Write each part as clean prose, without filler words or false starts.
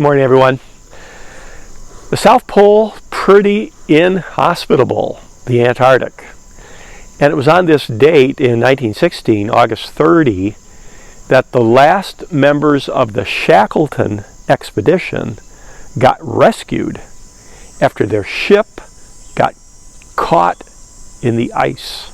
Morning, everyone. The South Pole, pretty inhospitable, the Antarctic. And it was on this date in 1916, August 30, that the last members of the Shackleton expedition got rescued after their ship got caught in the ice.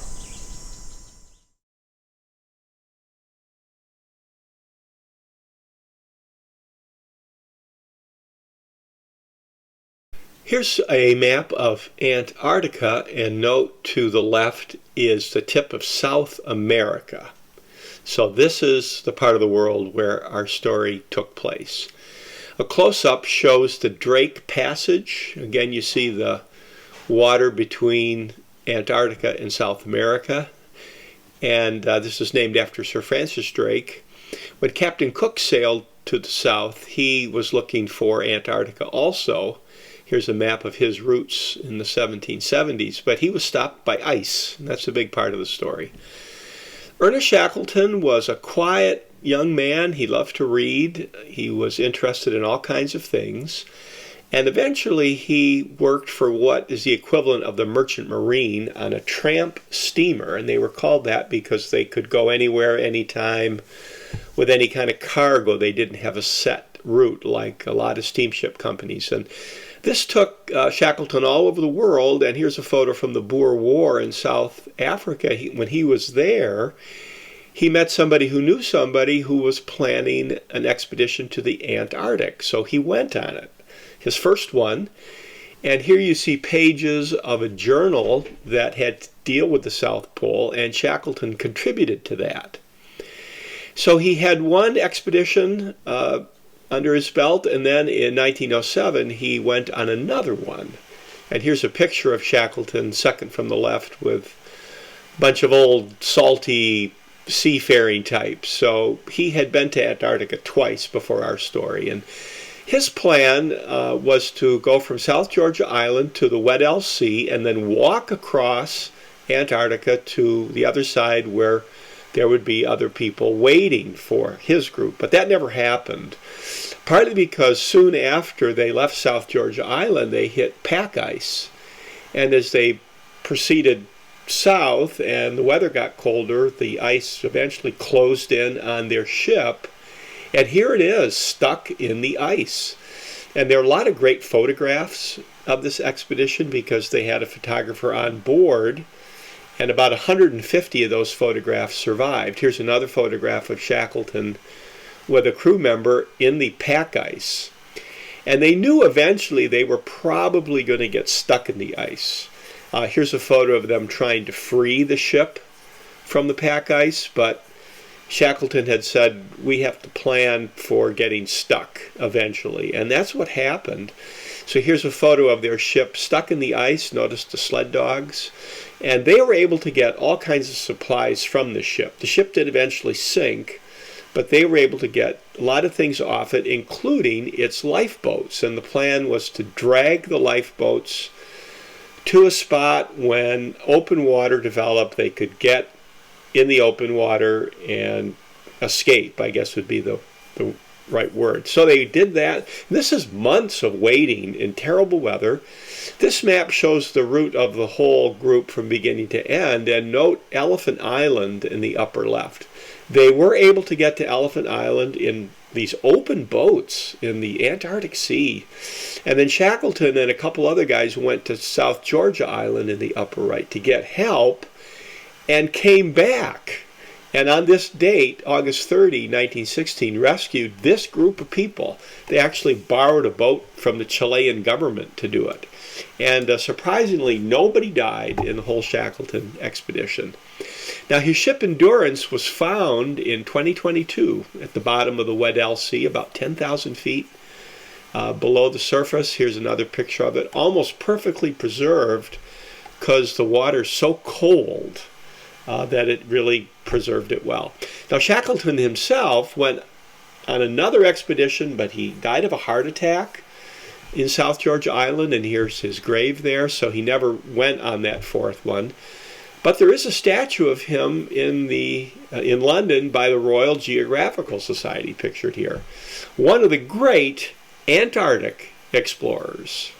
Here's a map of Antarctica, and note to the left is the tip of South America. So this is the part of the world where our story took place. A close-up shows the Drake Passage. Again, you see the water between Antarctica and South America. And this is named after Sir Francis Drake. When Captain Cook sailed to the south, he was looking for Antarctica also. Here's a map of his routes in the 1770s, but he was stopped by ice, and that's a big part of the story. Ernest Shackleton was a quiet young man. He loved to read. He was interested in all kinds of things, and eventually he worked for what is the equivalent of the Merchant Marine on a tramp steamer, and they were called that because they could go anywhere, anytime, with any kind of cargo. They didn't have a set route like a lot of steamship companies. And this took Shackleton all over the world, and here's a photo from the Boer War in South Africa. When he was there, he met somebody who knew somebody who was planning an expedition to the Antarctic, so he went on it, his first one. And here you see pages of a journal that had to deal with the South Pole, and Shackleton contributed to that. So he had one expedition under his belt, and then in 1907 he went on another one. And here's a picture of Shackleton, second from the left, with a bunch of old salty seafaring types. So he had been to Antarctica twice before our story, and his plan was to go from South Georgia Island to the Weddell Sea and then walk across Antarctica to the other side where there would be other people waiting for his group. But that never happened, partly because soon after they left South Georgia Island, they hit pack ice. And as they proceeded south and the weather got colder, the ice eventually closed in on their ship. And here it is, stuck in the ice. And there are a lot of great photographs of this expedition because they had a photographer on board, and about 150 of those photographs survived. Here's another photograph of Shackleton with a crew member in the pack ice. And they knew eventually they were probably going to get stuck in the ice. Here's a photo of them trying to free the ship from the pack ice, but Shackleton had said, we have to plan for getting stuck eventually. And that's what happened. So here's a photo of their ship stuck in the ice. Notice the sled dogs. And they were able to get all kinds of supplies from the ship. The ship did eventually sink, but they were able to get a lot of things off it, including its lifeboats. And the plan was to drag the lifeboats to a spot when open water developed. They could get in the open water and escape, I guess would be the right word. So they did that. This is months of waiting in terrible weather. This map shows the route of the whole group from beginning to end, and note Elephant Island in the upper left. They were able to get to Elephant Island in these open boats in the Antarctic Sea. And then Shackleton and a couple other guys went to South Georgia Island in the upper right to get help and came back. And on this date, August 30, 1916, rescued this group of people. They actually borrowed a boat from the Chilean government to do it. And surprisingly, nobody died in the whole Shackleton expedition. Now, his ship Endurance was found in 2022 at the bottom of the Weddell Sea, about 10,000 feet below the surface. Here's another picture of it, almost perfectly preserved because the water's so cold that it really preserved it well. Now, Shackleton himself went on another expedition, but he died of a heart attack in South Georgia Island, and here's his grave there, so he never went on that fourth one. But there is a statue of him in London by the Royal Geographical Society, pictured here. One of the great Antarctic explorers.